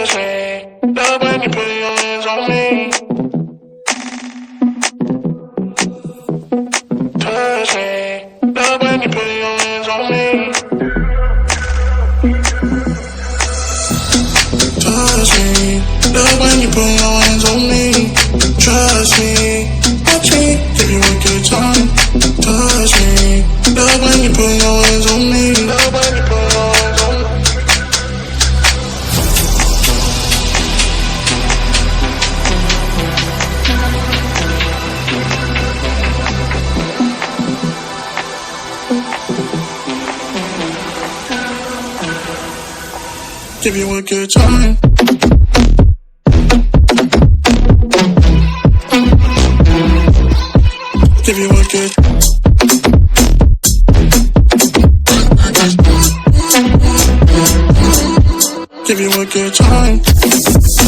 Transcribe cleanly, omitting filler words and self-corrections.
Touch me, love when you put your hands on me. Touch me, love when you put your hands on me. Touch me, love when you put your hands on me. Trust me, watch me, give you a good time. Touch me, love when you put your hands on me. Love when you put your hands on me. Give you a good time. Give you a good. Give you a good time.